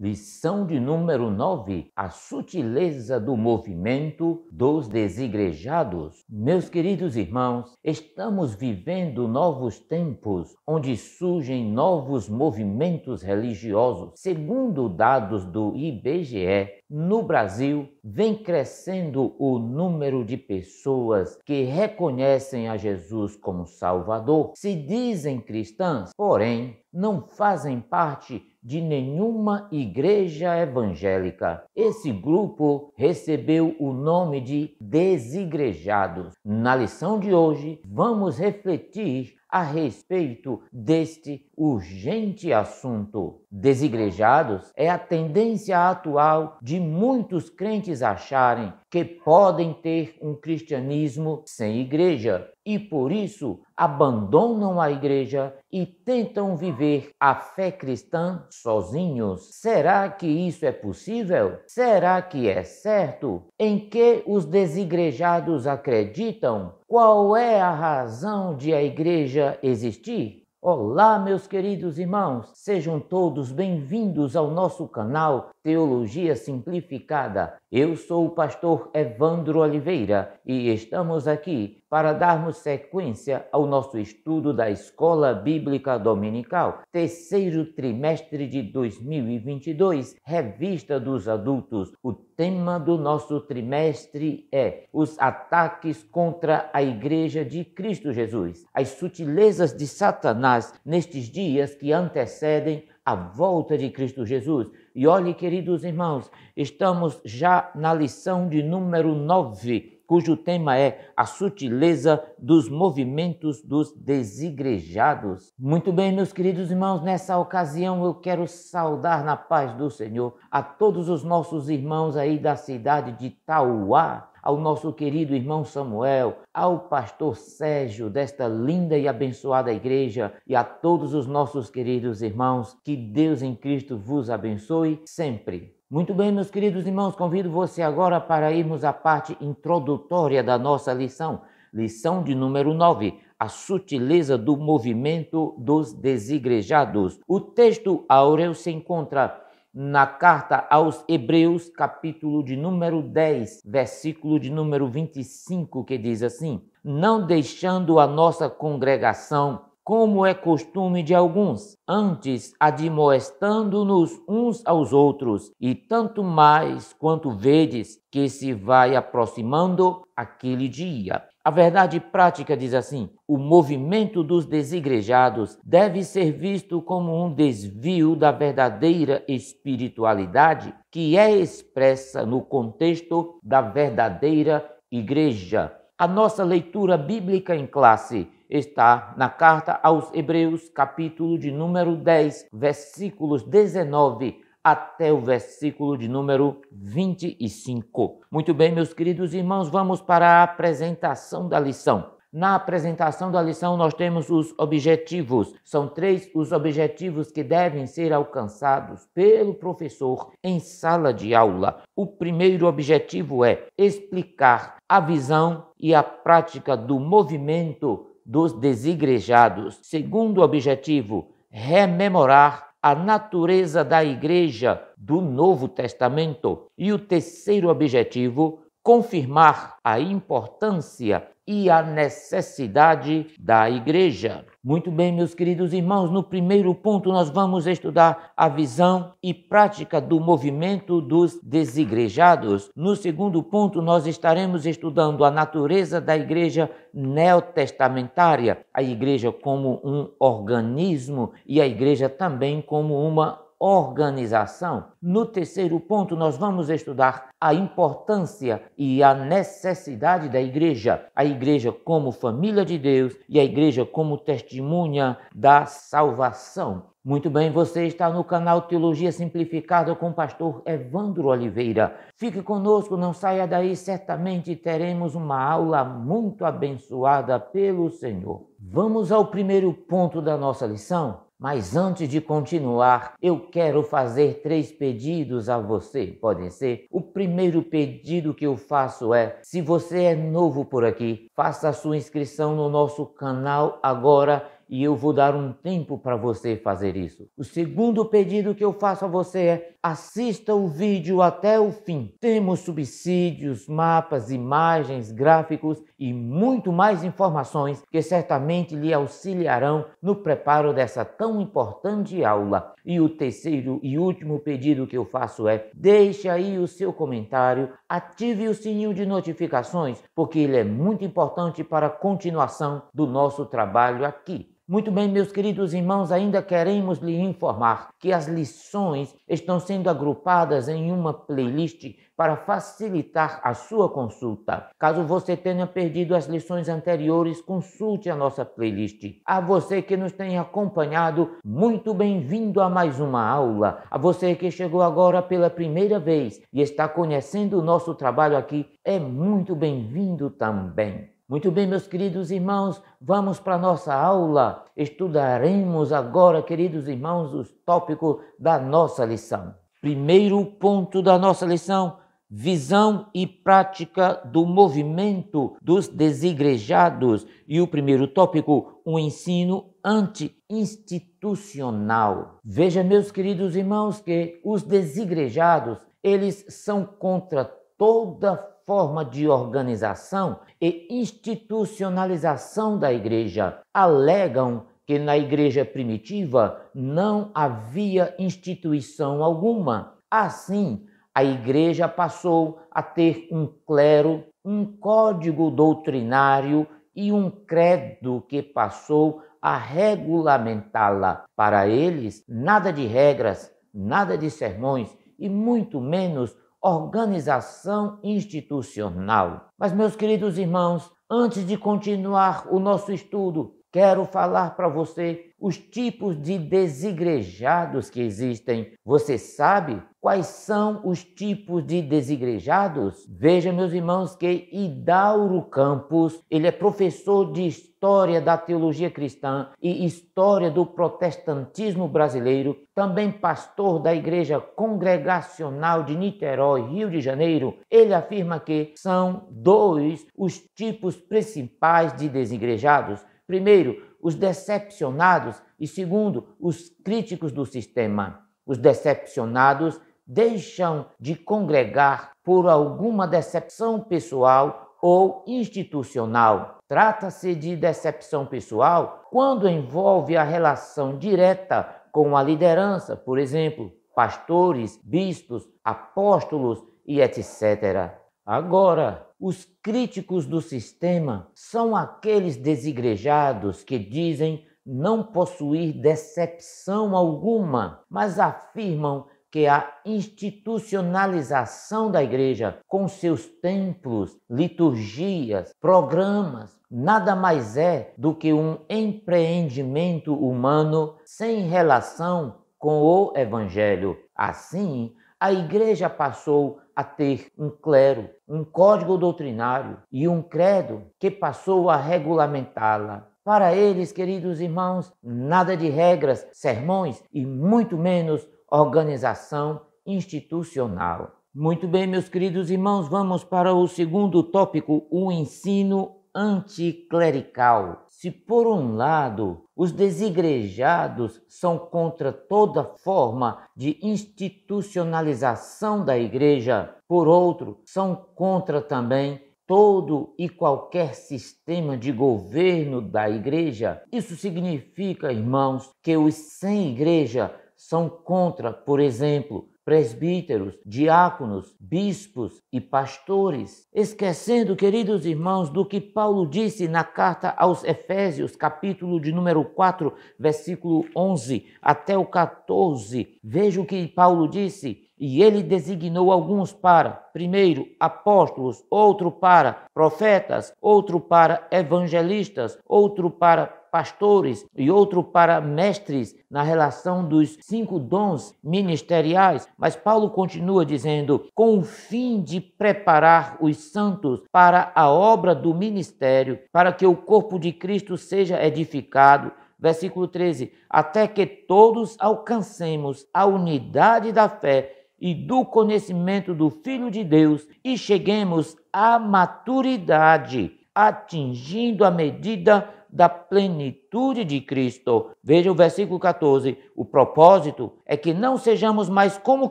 Lição de número 9: a sutileza do movimento dos desigrejados. Meus queridos irmãos, estamos vivendo novos tempos, onde surgem novos movimentos religiosos. Segundo dados do IBGE, no Brasil, vem crescendo o número de pessoas que reconhecem a Jesus como Salvador, se dizem cristãs, porém não fazem parte de nenhuma igreja evangélica. Esse grupo recebeu o nome de desigrejados. Na lição de hoje, vamos refletir a respeito deste urgente assunto. Desigrejados é a tendência atual de muitos crentes acharem que podem ter um cristianismo sem igreja e, por isso, abandonam a igreja e tentam viver a fé cristã sozinhos. Será que isso é possível? Será que é certo? Em que os desigrejados acreditam? Qual é a razão de a igreja existir? Olá, meus queridos irmãos, sejam todos bem-vindos ao nosso canal Teologia Simplificada. Eu sou o pastor Evandro Oliveira e estamos aqui para darmos sequência ao nosso estudo da Escola Bíblica Dominical, terceiro trimestre de 2022, Revista dos Adultos. O tema do nosso trimestre é os ataques contra a Igreja de Cristo Jesus, as sutilezas de Satanás nestes dias que antecedem a volta de Cristo Jesus. E olhe, queridos irmãos, estamos já na lição de número 9, cujo tema é a sutileza dos movimentos dos desigrejados. Muito bem, meus queridos irmãos, nessa ocasião eu quero saudar na paz do Senhor a todos os nossos irmãos aí da cidade de Tauá, ao nosso querido irmão Samuel, ao pastor Sérgio desta linda e abençoada igreja e a todos os nossos queridos irmãos, que Deus em Cristo vos abençoe sempre. Muito bem, meus queridos irmãos, convido você agora para irmos à parte introdutória da nossa lição, lição de número 9, a sutileza do movimento dos desigrejados. O texto áureo se encontra na carta aos Hebreus, capítulo de número 10, versículo de número 25, que diz assim: não deixando a nossa congregação, como é costume de alguns, antes admoestando-nos uns aos outros, e tanto mais quanto vedes que se vai aproximando aquele dia. A verdade prática diz assim: o movimento dos desigrejados deve ser visto como um desvio da verdadeira espiritualidade que é expressa no contexto da verdadeira igreja. A nossa leitura bíblica em classe está na carta aos Hebreus, capítulo de número 10, versículos 19 até o versículo de número 25. Muito bem, meus queridos irmãos, vamos para a apresentação da lição. Na apresentação da lição nós temos os objetivos. São 3 os objetivos que devem ser alcançados pelo professor em sala de aula. O primeiro objetivo é explicar a visão e a prática do movimento dos desigrejados. Segundo objetivo, rememorar a natureza da igreja do Novo Testamento. E o terceiro objetivo, confirmar a importância e a necessidade da igreja. Muito bem, meus queridos irmãos, no primeiro ponto nós vamos estudar a visão e prática do movimento dos desigrejados. No segundo ponto nós estaremos estudando a natureza da igreja neotestamentária, a igreja como um organismo e a igreja também como uma organização. No terceiro ponto, nós vamos estudar a importância e a necessidade da igreja, a igreja como família de Deus e a igreja como testemunha da salvação. Muito bem, você está no canal Teologia Simplificada com o pastor Evandro Oliveira. Fique conosco, não saia daí, certamente teremos uma aula muito abençoada pelo Senhor. Vamos ao primeiro ponto da nossa lição. Mas antes de continuar, eu quero fazer 3 pedidos a você, podem ser? O primeiro pedido que eu faço é, se você é novo por aqui, faça a sua inscrição no nosso canal agora e eu vou dar um tempo para você fazer isso. O segundo pedido que eu faço a você é: assista o vídeo até o fim. Temos subsídios, mapas, imagens, gráficos e muito mais informações que certamente lhe auxiliarão no preparo dessa tão importante aula. E o terceiro e último pedido que eu faço é: deixe aí o seu comentário, ative o sininho de notificações, porque ele é muito importante para a continuação do nosso trabalho aqui. Muito bem, meus queridos irmãos, ainda queremos lhe informar que as lições estão sendo agrupadas em uma playlist para facilitar a sua consulta. Caso você tenha perdido as lições anteriores, consulte a nossa playlist. A você que nos tem acompanhado, muito bem-vindo a mais uma aula. A você que chegou agora pela primeira vez e está conhecendo o nosso trabalho aqui, é muito bem-vindo também. Muito bem, meus queridos irmãos, vamos para a nossa aula. Estudaremos agora, queridos irmãos, os tópicos da nossa lição. Primeiro ponto da nossa lição: visão e prática do movimento dos desigrejados. E o primeiro tópico, um ensino anti-institucional. Veja, meus queridos irmãos, que os desigrejados, eles são contra toda forma de organização e institucionalização da igreja. Alegam que na igreja primitiva não havia instituição alguma. Assim, a igreja passou a ter um clero, um código doutrinário e um credo que passou a regulamentá-la. Para eles, nada de regras, nada de sermões e muito menos organização institucional. Mas, meus queridos irmãos, antes de continuar o nosso estudo, quero falar para você os tipos de desigrejados que existem. Você sabe quais são os tipos de desigrejados? Veja, meus irmãos, que Hidauro Campos, ele é professor de História da Teologia Cristã e História do Protestantismo Brasileiro, também pastor da Igreja Congregacional de Niterói, Rio de Janeiro. Ele afirma que são dois os tipos principais de desigrejados. Primeiro, os decepcionados e segundo, os críticos do sistema. Os decepcionados deixam de congregar por alguma decepção pessoal ou institucional. Trata-se de decepção pessoal quando envolve a relação direta com a liderança, por exemplo, pastores, bispos, apóstolos e etc. Agora, os críticos do sistema são aqueles desigrejados que dizem não possuir decepção alguma, mas afirmam que a institucionalização da igreja, com seus templos, liturgias, programas, nada mais é do que um empreendimento humano sem relação com o evangelho. Assim, a igreja passou a ter um clero, um código doutrinário e um credo que passou a regulamentá-la. Para eles, queridos irmãos, nada de regras, sermões e muito menos organização institucional. Muito bem, meus queridos irmãos, vamos para o segundo tópico, o ensino anticlerical. Se por um lado os desigrejados são contra toda forma de institucionalização da igreja, por outro, são contra também todo e qualquer sistema de governo da igreja. Isso significa, irmãos, que os sem igreja são contra, por exemplo, presbíteros, diáconos, bispos e pastores, esquecendo, queridos irmãos, do que Paulo disse na carta aos Efésios, capítulo de número 4, versículo 11 até o 14. Veja o que Paulo disse: e ele designou alguns para, primeiro, apóstolos, outro para profetas, outro para evangelistas, outro para pastores e outro para mestres, na relação dos 5 dons ministeriais. Mas Paulo continua dizendo: com o fim de preparar os santos para a obra do ministério, para que o corpo de Cristo seja edificado. Versículo 13: até que todos alcancemos a unidade da fé e do conhecimento do Filho de Deus e cheguemos à maturidade, atingindo a medida da plenitude de Cristo. Veja o versículo 14. O propósito é que não sejamos mais como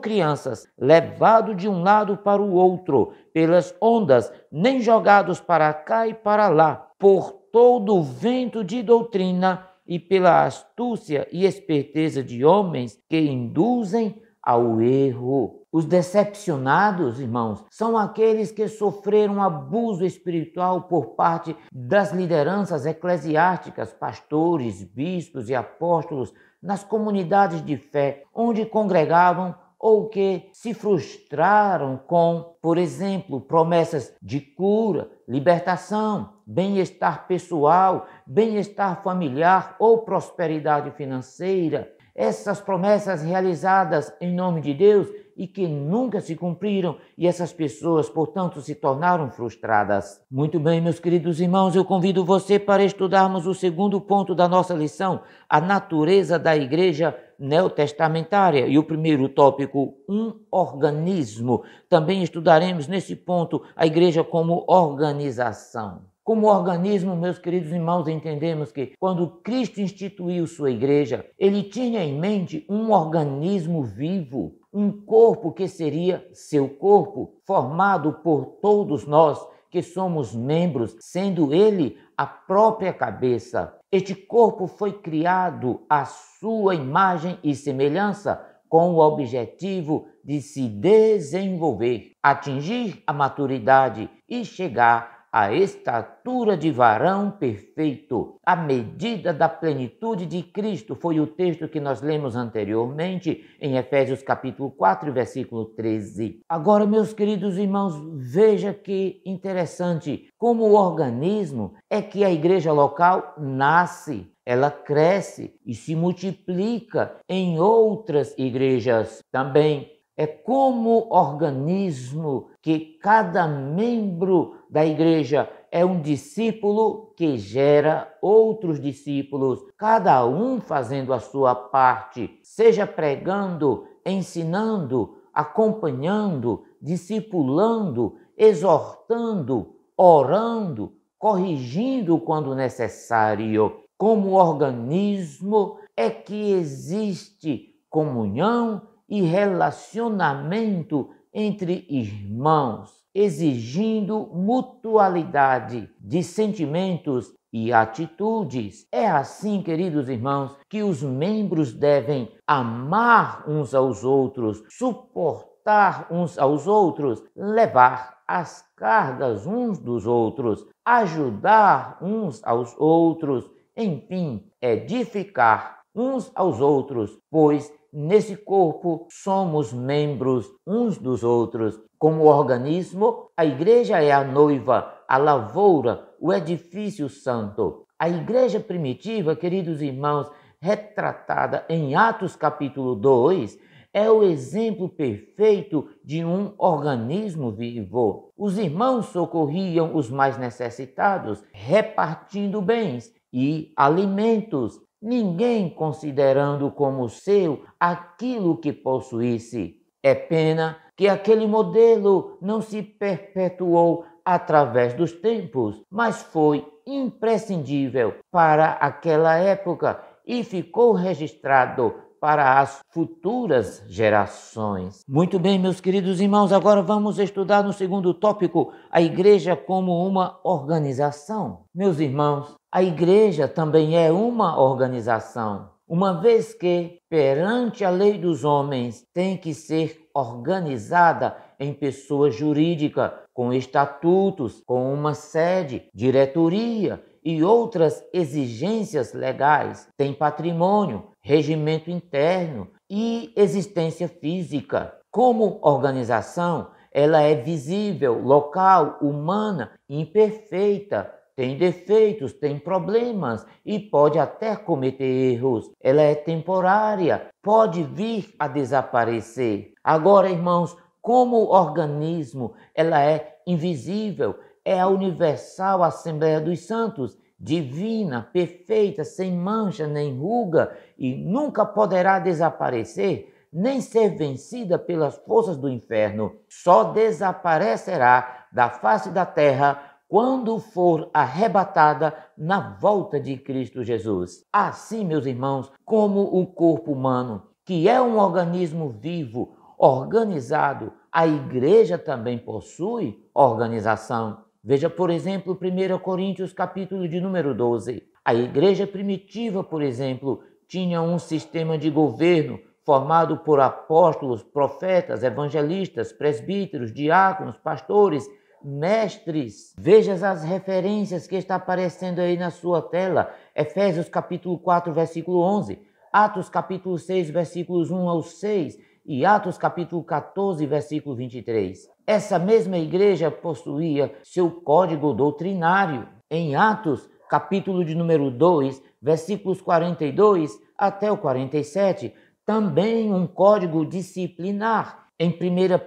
crianças, levados de um lado para o outro pelas ondas, nem jogados para cá e para lá, por todo o vento de doutrina e pela astúcia e esperteza de homens que induzem ao erro. Os decepcionados, irmãos, são aqueles que sofreram abuso espiritual por parte das lideranças eclesiásticas, pastores, bispos e apóstolos nas comunidades de fé onde congregavam, ou que se frustraram com, por exemplo, promessas de cura, libertação, bem-estar pessoal, bem-estar familiar ou prosperidade financeira. Essas promessas realizadas em nome de Deus e que nunca se cumpriram, e essas pessoas, portanto, se tornaram frustradas. Muito bem, meus queridos irmãos, eu convido você para estudarmos o segundo ponto da nossa lição, a natureza da igreja neotestamentária, e o primeiro tópico, um organismo. Também estudaremos nesse ponto a igreja como organização. Como organismo, meus queridos irmãos, entendemos que quando Cristo instituiu sua igreja, ele tinha em mente um organismo vivo, um corpo que seria seu corpo, formado por todos nós que somos membros, sendo ele a própria cabeça. Este corpo foi criado à sua imagem e semelhança, com o objetivo de se desenvolver, atingir a maturidade e chegar à estatura de varão perfeito. A medida da plenitude de Cristo foi o texto que nós lemos anteriormente em Efésios capítulo 4, versículo 13. Agora, meus queridos irmãos, veja que interessante, como o organismo é que a igreja local nasce, ela cresce e se multiplica em outras igrejas também. É como organismo que cada membro da igreja é um discípulo que gera outros discípulos, cada um fazendo a sua parte, seja pregando, ensinando, acompanhando, discipulando, exortando, orando, corrigindo quando necessário. Como organismo é que existe comunhão e relacionamento entre irmãos, exigindo mutualidade de sentimentos e atitudes. É assim, queridos irmãos, que os membros devem amar uns aos outros, suportar uns aos outros, levar as cargas uns dos outros, ajudar uns aos outros, enfim, edificar uns aos outros, pois nesse corpo somos membros uns dos outros. Como organismo, a igreja é a noiva, a lavoura, o edifício santo. A igreja primitiva, queridos irmãos, retratada em Atos capítulo 2, é o exemplo perfeito de um organismo vivo. Os irmãos socorriam os mais necessitados, repartindo bens e alimentos, ninguém considerando como seu aquilo que possuísse. É pena que aquele modelo não se perpetuou através dos tempos, mas foi imprescindível para aquela época e ficou registrado para as futuras gerações. Muito bem, meus queridos irmãos, agora vamos estudar no segundo tópico, a igreja como uma organização. Meus irmãos, a igreja também é uma organização, uma vez que, perante a lei dos homens, tem que ser organizada em pessoa jurídica, com estatutos, com uma sede, diretoria e outras exigências legais, tem patrimônio, regimento interno e existência física. Como organização, ela é visível, local, humana, imperfeita, tem defeitos, tem problemas e pode até cometer erros. Ela é temporária, pode vir a desaparecer. Agora, irmãos, como organismo, ela é invisível, é a universal Assembleia dos Santos, divina, perfeita, sem mancha nem ruga e nunca poderá desaparecer, nem ser vencida pelas forças do inferno. Só desaparecerá da face da terra quando for arrebatada na volta de Cristo Jesus. Assim, meus irmãos, como o corpo humano, que é um organismo vivo, organizado, a igreja também possui organização. Veja, por exemplo, 1 Coríntios, capítulo de número 12. A igreja primitiva, por exemplo, tinha um sistema de governo formado por apóstolos, profetas, evangelistas, presbíteros, diáconos, pastores, mestres. Veja as referências que está aparecendo aí na sua tela. Efésios capítulo 4, versículo 11. Atos capítulo 6, versículos 1 ao 6. E Atos capítulo 14, versículo 23. Essa mesma igreja possuía seu código doutrinário. Em Atos capítulo de número 2, versículos 42 até o 47, também um código disciplinar. Em 1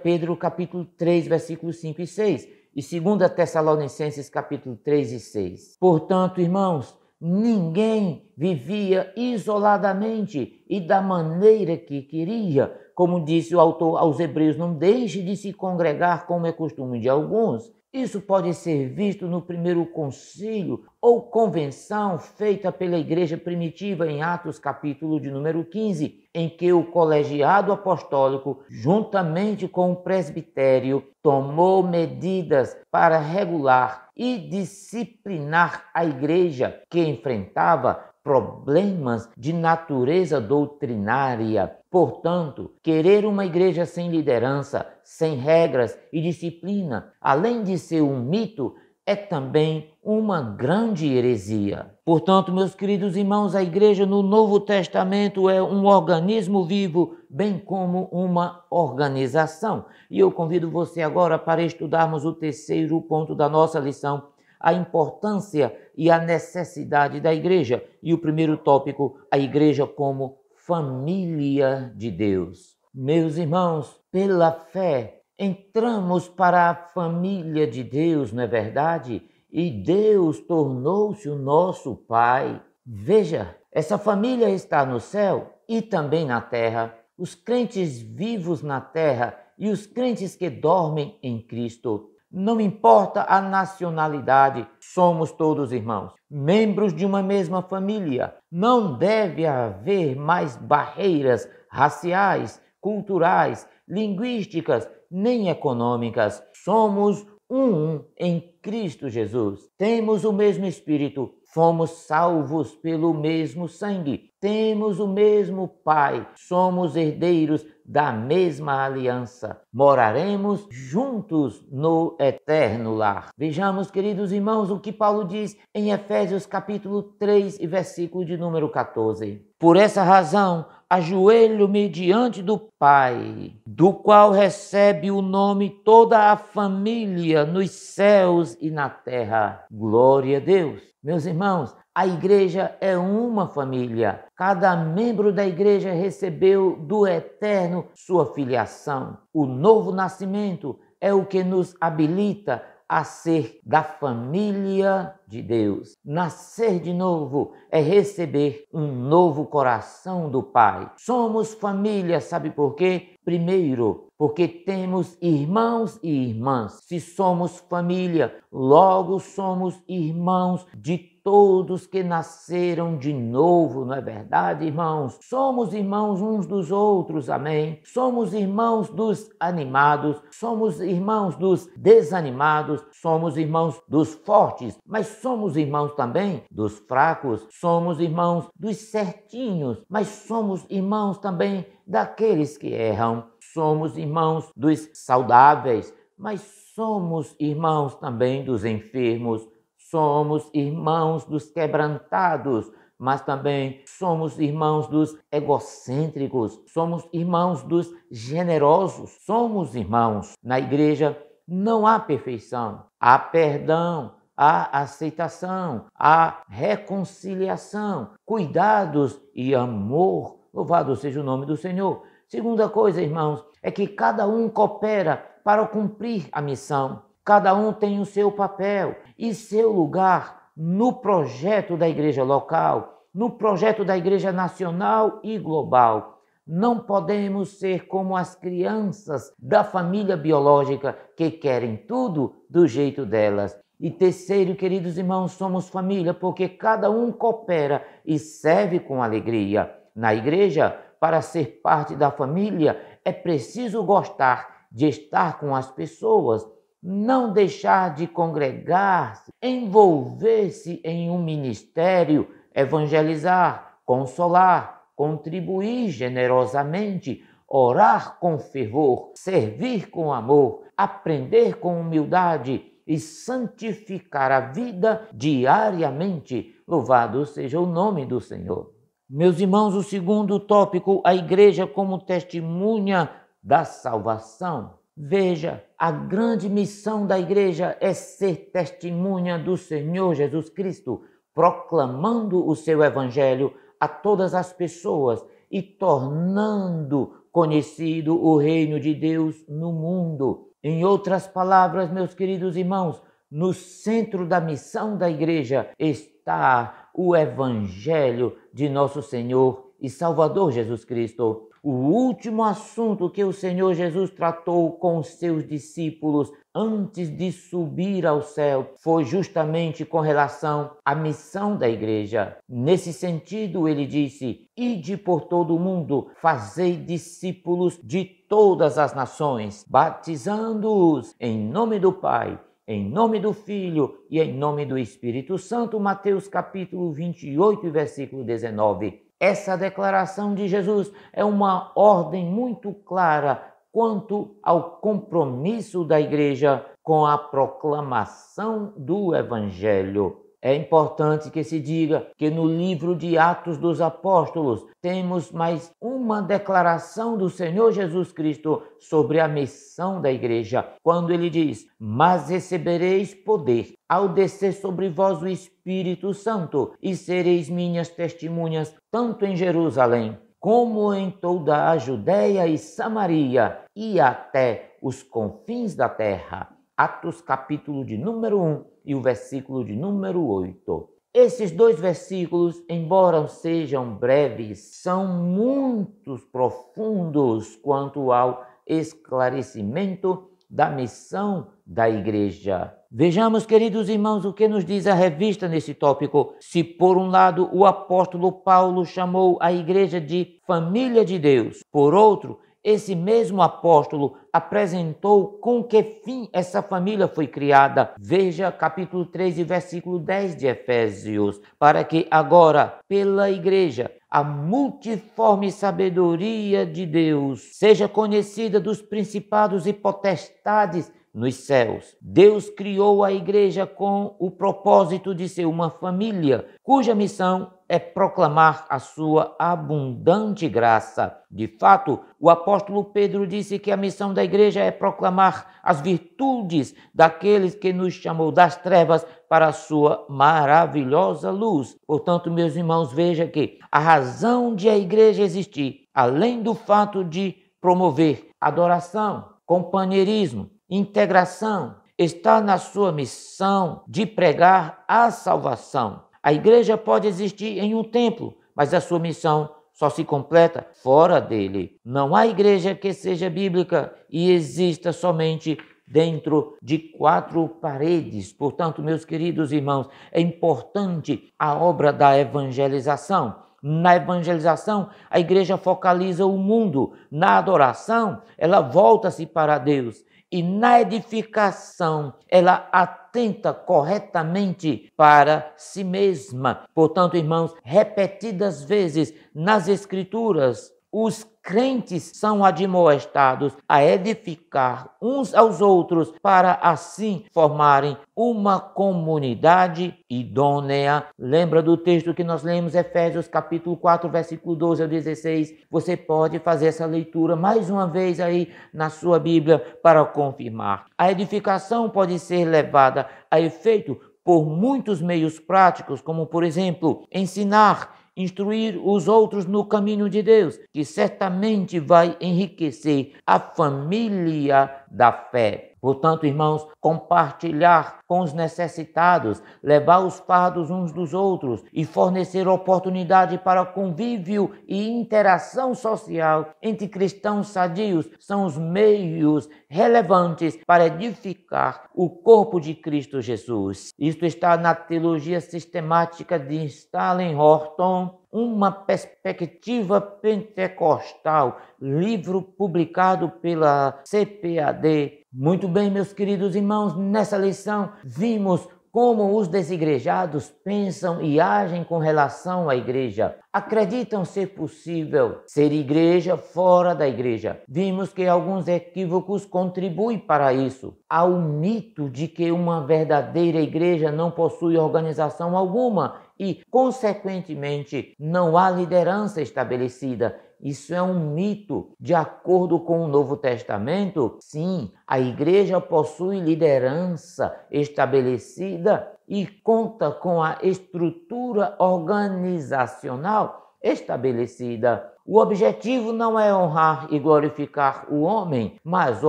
Pedro capítulo 3, versículos 5 e 6, e 2 Tessalonicenses capítulo 3 e 6. Portanto, irmãos, ninguém vivia isoladamente e da maneira que queria. Como disse o autor aos Hebreus, não deixe de se congregar como é costume de alguns. Isso pode ser visto no primeiro concílio ou convenção feita pela igreja primitiva em Atos capítulo de número 15, em que o colegiado apostólico, juntamente com o presbitério, tomou medidas para regular e disciplinar a igreja que enfrentava problemas de natureza doutrinária. Portanto, querer uma igreja sem liderança, sem regras e disciplina, além de ser um mito, é também uma grande heresia. Portanto, meus queridos irmãos, a igreja no Novo Testamento é um organismo vivo, bem como uma organização. E eu convido você agora para estudarmos o terceiro ponto da nossa lição, a importância e a necessidade da igreja. E o primeiro tópico, a igreja como família de Deus. Meus irmãos, pela fé, entramos para a família de Deus, não é verdade? E Deus tornou-se o nosso Pai. Veja, essa família está no céu e também na terra. Os crentes vivos na terra e os crentes que dormem em Cristo. Não importa a nacionalidade, somos todos irmãos, membros de uma mesma família. Não deve haver mais barreiras raciais, culturais, linguísticas, nem econômicas. Somos um em Cristo Jesus. Temos o mesmo Espírito, fomos salvos pelo mesmo sangue, temos o mesmo Pai, somos herdeiros da mesma aliança, moraremos juntos no eterno lar. Vejamos, queridos irmãos, o que Paulo diz em Efésios capítulo 3 e versículo de número 14. Por essa razão, ajoelho-me diante do Pai, do qual recebe o nome toda a família nos céus e na terra. Glória a Deus. Meus irmãos, a igreja é uma família. Cada membro da igreja recebeu do Eterno sua filiação. O novo nascimento é o que nos habilita a ser da família de Deus. Nascer de novo é receber um novo coração do Pai. Somos família, sabe por quê? Primeiro, porque temos irmãos e irmãs. Se somos família, logo somos irmãos de todos que nasceram de novo, não é verdade, irmãos? Somos irmãos uns dos outros, amém? Somos irmãos dos animados, somos irmãos dos desanimados, somos irmãos dos fortes, mas somos irmãos também dos fracos, somos irmãos dos certinhos, mas somos irmãos também daqueles que erram, somos irmãos dos saudáveis, mas somos irmãos também dos enfermos, somos irmãos dos quebrantados, mas também somos irmãos dos egocêntricos, somos irmãos dos generosos, somos irmãos. Na igreja não há perfeição, há perdão, há aceitação, há reconciliação, cuidados e amor. Louvado seja o nome do Senhor. Segunda coisa, irmãos, é que cada um coopera para cumprir a missão. Cada um tem o seu papel e seu lugar no projeto da igreja local, no projeto da igreja nacional e global. Não podemos ser como as crianças da família biológica que querem tudo do jeito delas. E terceiro, queridos irmãos, somos família porque cada um coopera e serve com alegria. Na igreja, para ser parte da família, é preciso gostar de estar com as pessoas, não deixar de congregar-se, envolver-se em um ministério, evangelizar, consolar, contribuir generosamente, orar com fervor, servir com amor, aprender com humildade e santificar a vida diariamente. Louvado seja o nome do Senhor. Meus irmãos, o segundo tópico, a igreja como testemunha da salvação. Veja, a grande missão da igreja é ser testemunha do Senhor Jesus Cristo, proclamando o seu evangelho a todas as pessoas e tornando conhecido o reino de Deus no mundo. Em outras palavras, meus queridos irmãos, no centro da missão da igreja está o evangelho de nosso Senhor e Salvador Jesus Cristo. O último assunto que o Senhor Jesus tratou com os seus discípulos antes de subir ao céu foi justamente com relação à missão da igreja. Nesse sentido, ele disse: ide por todo o mundo, fazei discípulos de todas as nações, batizando-os em nome do Pai, em nome do Filho e em nome do Espírito Santo. Mateus capítulo 28, versículo 19. Essa declaração de Jesus é uma ordem muito clara quanto ao compromisso da igreja com a proclamação do Evangelho. É importante que se diga que no livro de Atos dos Apóstolos temos mais uma declaração do Senhor Jesus Cristo sobre a missão da igreja, quando ele diz: mas recebereis poder ao descer sobre vós o Espírito Santo, e sereis minhas testemunhas tanto em Jerusalém, como em toda a Judéia e Samaria, e até os confins da terra. Atos capítulo de número 1 e o versículo de número 8. Esses dois versículos, embora sejam breves, são muito profundos quanto ao esclarecimento da missão da igreja. Vejamos, queridos irmãos, o que nos diz a revista nesse tópico. Se por um lado o apóstolo Paulo chamou a igreja de família de Deus, por outro, esse mesmo apóstolo apresentou com que fim essa família foi criada. Veja capítulo 3 e versículo 10 de Efésios. Para que agora, pela igreja, a multiforme sabedoria de Deus seja conhecida dos principados e potestades nos céus. Deus criou a igreja com o propósito de ser uma família, cuja missão é proclamar a sua abundante graça. De fato, o apóstolo Pedro disse que a missão da igreja é proclamar as virtudes daqueles que nos chamou das trevas para a sua maravilhosa luz. Portanto, meus irmãos, veja que a razão de a igreja existir, além do fato de promover adoração, companheirismo, integração, está na sua missão de pregar a salvação. A igreja pode existir em um templo, mas a sua missão só se completa fora dele. Não há igreja que seja bíblica e exista somente dentro de quatro paredes. Portanto, meus queridos irmãos, é importante a obra da evangelização. Na evangelização, a igreja focaliza o mundo. Na adoração, ela volta-se para Deus. E na edificação, ela atenta corretamente para si mesma. Portanto, irmãos, repetidas vezes nas Escrituras, os crentes são admoestados a edificar uns aos outros para assim formarem uma comunidade idônea. Lembra do texto que nós lemos, Efésios capítulo 4, versículo 12 ao 16? Você pode fazer essa leitura mais uma vez aí na sua Bíblia para confirmar. A edificação pode ser levada a efeito por muitos meios práticos, como por exemplo, ensinar, instruir os outros no caminho de Deus, que certamente vai enriquecer a família da fé. Portanto, irmãos, compartilhar com os necessitados, levar os fardos uns dos outros e fornecer oportunidade para convívio e interação social entre cristãos sadios são os meios relevantes para edificar o corpo de Cristo Jesus. Isto está na teologia sistemática de Stanley Horton, uma perspectiva pentecostal, livro publicado pela CPAD. Muito bem, meus queridos irmãos, nessa lição vimos como os desigrejados pensam e agem com relação à igreja. Acreditam ser possível ser igreja fora da igreja. Vimos que alguns equívocos contribuem para isso. Há o mito de que uma verdadeira igreja não possui organização alguma e, consequentemente, não há liderança estabelecida. Isso é um mito. De acordo com o Novo Testamento, sim, a igreja possui liderança estabelecida e conta com a estrutura organizacional estabelecida. O objetivo não é honrar e glorificar o homem, mas o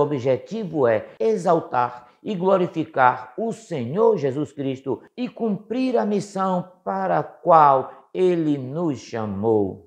objetivo é exaltar e glorificar o Senhor Jesus Cristo e cumprir a missão para a qual Ele nos chamou.